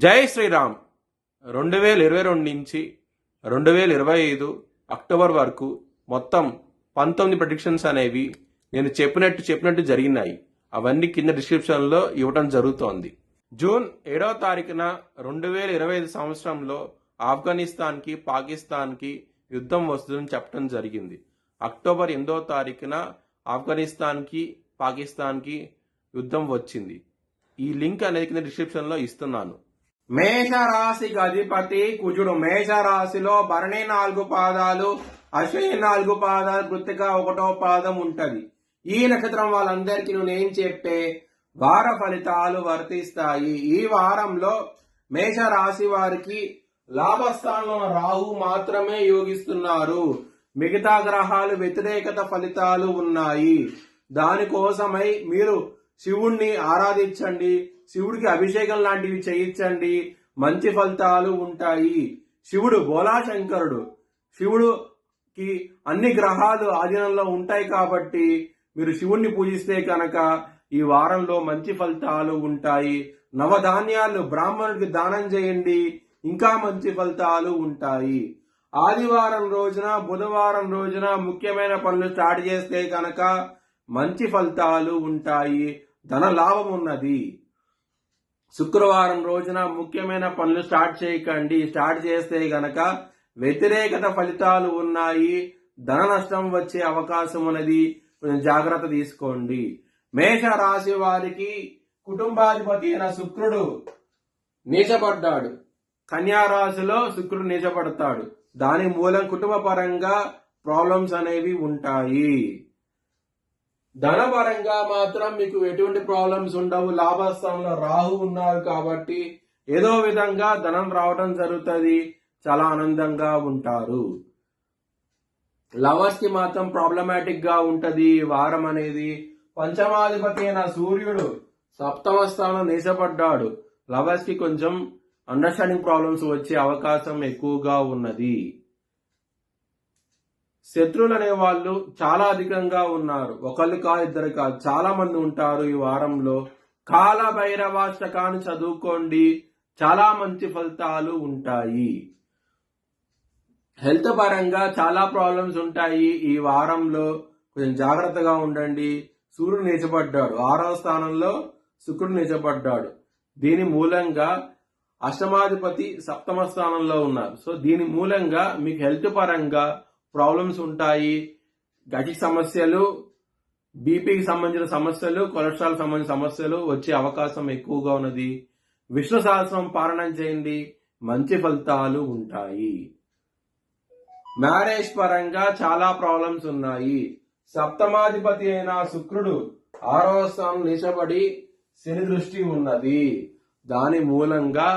జై శ్రీరామ్. 2022 నుంచి 2025 అక్టోబర్ వరకు మొత్తం 19 ప్రెడిక్షన్స్ అనేవి నేను చెప్పినట్టు జరిగినాయి. అవన్నీ కింద డిస్క్రిప్షన్లో ఇవ్వడం జరుగుతోంది. జూన్ 7వ తారీఖున 2025 సంవత్సరంలో ఆఫ్ఘనిస్తాన్కి పాకిస్తాన్కి యుద్ధం వస్తుందని చెప్పడం జరిగింది. అక్టోబర్ 8వ తారీఖున ఆఫ్ఘనిస్తాన్కి పాకిస్తాన్కి యుద్ధం వచ్చింది. ఈ లింక్ అనేది కింద డిస్క్రిప్షన్లో ఇస్తున్నాను. మేషరాశికి అధిపతి కుజుడు. మేషరాశిలో భరణి 4 పాదాలు, అశ్విని 4 పాదాలు, కృత్తిక 1వ పాదం ఉంటది. ఈ నక్షత్రం వాళ్ళందరికీ నేను చెప్పే వార ఫలితాలు వర్తిస్తాయి. ఈ వారంలో మేషరాశి వారికి లాభస్థానంలో రాహు మాత్రమే యోగిస్తున్నారు. మిగతా గ్రహాలు వ్యతిరేకత ఫలితాలు ఉన్నాయి. దానికోసమై మీరు శివుణ్ణి ఆరాధించండి, శివుడికి అభిషేకం లాంటివి చేయించండి, మంచి ఫలితాలు ఉంటాయి. శివుడు బోలాశంకరుడు. శివుడుకి అన్ని గ్రహాలు ఆధీనంలో ఉంటాయి కాబట్టి మీరు శివుణ్ణి పూజిస్తే కనుక ఈ వారంలో మంచి ఫలితాలు ఉంటాయి. నవధాన్యాలు బ్రాహ్మణుడికి దానం చేయండి, ఇంకా మంచి ఫలితాలు ఉంటాయి. ఆదివారం రోజున బుధవారం రోజున ముఖ్యమైన పనులు స్టార్ట్ చేస్తే కనుక మంచి ఫలితాలు ఉంటాయి, ధన లాభం ఉన్నది. శుక్రవారం రోజున ముఖ్యమైన పనులు స్టార్ట్ చేయకండి. స్టార్ట్ చేస్తే గనక వ్యతిరేకత ఫలితాలు ఉన్నాయి, ధన నష్టం వచ్చే అవకాశం ఉన్నది. కొంచెం జాగ్రత్త తీసుకోండి. మేష రాశి వారికి కుటుంబాధిపతి అయిన శుక్రుడు నీచపడ్డాడు. కన్యా రాశిలో శుక్రుడు నీచపడతాడు. దాని మూలం కుటుంబ పరంగా ప్రాబ్లమ్స్ అనేవి ఉంటాయి. ధనపరంగా మాత్రం మీకు ఎటువంటి ప్రాబ్లమ్స్ ఉండవు. లాభస్థానంలో రాహు ఉన్నారు కాబట్టి ఏదో విధంగా ధనం రావడం జరుగుతుంది. చాలా ఆనందంగా ఉంటారు. లవర్స్ కి మాత్రం ప్రాబ్లమాటిక్ గా ఉంటది వారం అనేది. పంచమాధిపతి అయిన సూర్యుడు 7వ స్థానం నీచపడ్డాడు. లవర్స్ కి కొంచెం అండర్స్టాండింగ్ ప్రాబ్లమ్స్ వచ్చే అవకాశం ఎక్కువగా ఉన్నది. శత్రువులు అనే వాళ్ళు చాలా అధికంగా ఉన్నారు. ఒకళ్ళు కాదు, ఇద్దరు కాదు, చాలా మంది ఉంటారు. ఈ వారంలో కాల భైరవాష్టకాన్ని చదువుకోండి, చాలా మంచి ఫలితాలు ఉంటాయి. హెల్త్ పరంగా చాలా ప్రాబ్లమ్స్ ఉంటాయి. ఈ వారంలో కొంచెం జాగ్రత్తగా ఉండండి. సూర్యుడు నీచపడ్డాడు. 6వ స్థానంలో శుక్రుడు నీచపడ్డాడు. దీని మూలంగా అష్టమాధిపతి 7వ స్థానంలో ఉన్నారు. సో దీని మూలంగా మీకు హెల్త్ పరంగా ప్రాబ్లమ్స్ ఉంటాయి. గటి సమస్యలు, బీపీకి సంబంధించిన సమస్యలు, కొలెస్ట్రాల్ సంబంధించిన సమస్యలు వచ్చే అవకాశం ఎక్కువగా ఉన్నది. విష్ణు సహస్రం పారాయణం చేయండి, మంచి ఫలితాలు ఉంటాయి. మ్యారేజ్ పరంగా చాలా ప్రాబ్లమ్స్ ఉన్నాయి. 7మాధిపతి అయిన శుక్రుడు 6వ స్థానం నీచబడి శని దృష్టి ఉన్నది. దాని మూలంగా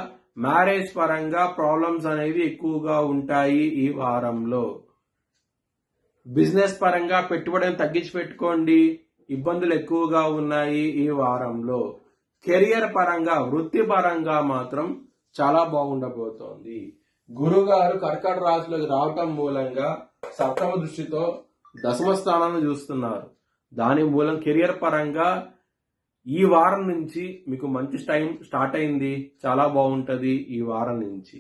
మ్యారేజ్ పరంగా ప్రాబ్లమ్స్ అనేవి ఎక్కువగా ఉంటాయి ఈ వారంలో. బిజినెస్ పరంగా పెట్టుబడిని తగ్గించి పెట్టుకోండి, ఇబ్బందులు ఎక్కువగా ఉన్నాయి ఈ వారంలో. కెరియర్ పరంగా, వృత్తి పరంగా మాత్రం చాలా బాగుండబోతోంది. గురుగారు కర్కాటక రాశిలోకి రావటం మూలంగా 7వ దృష్టితో 10వ స్థానాన్ని చూస్తున్నారు. దాని మూలం కెరియర్ పరంగా ఈ వారం నుంచి మీకు మంచి టైం స్టార్ట్ అయింది. చాలా బాగుంటది ఈ వారం నుంచి.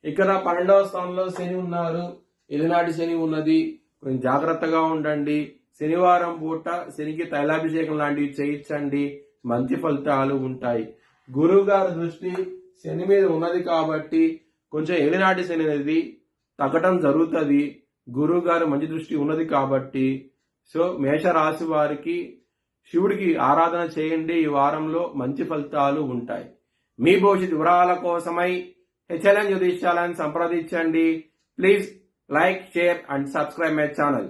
ఇక్కడ 12వ స్థానంలో శని ఉన్నారు. ఎలినాటి శని ఉన్నది. కొంచెం జాగ్రత్తగా ఉండండి. శనివారం పూట శనికి తైలాభిషేకం లాంటివి చేయించండి, మంచి ఫలితాలు ఉంటాయి. గురువు గారి దృష్టి శని మీద ఉన్నది కాబట్టి కొంచెం ఏలినాటి శని అనేది తగ్గటం జరుగుతుంది. గురువు గారు మంచి దృష్టి ఉన్నది కాబట్టి. సో మేషరాశి వారికి శివుడికి ఆరాధన చేయండి. ఈ వారంలో మంచి ఫలితాలు ఉంటాయి. మీ భవిష్యత్ వివరాల కోసమై HLN జ్యోతిష్యాలను సంప్రదించండి. Please like, share and subscribe my channel.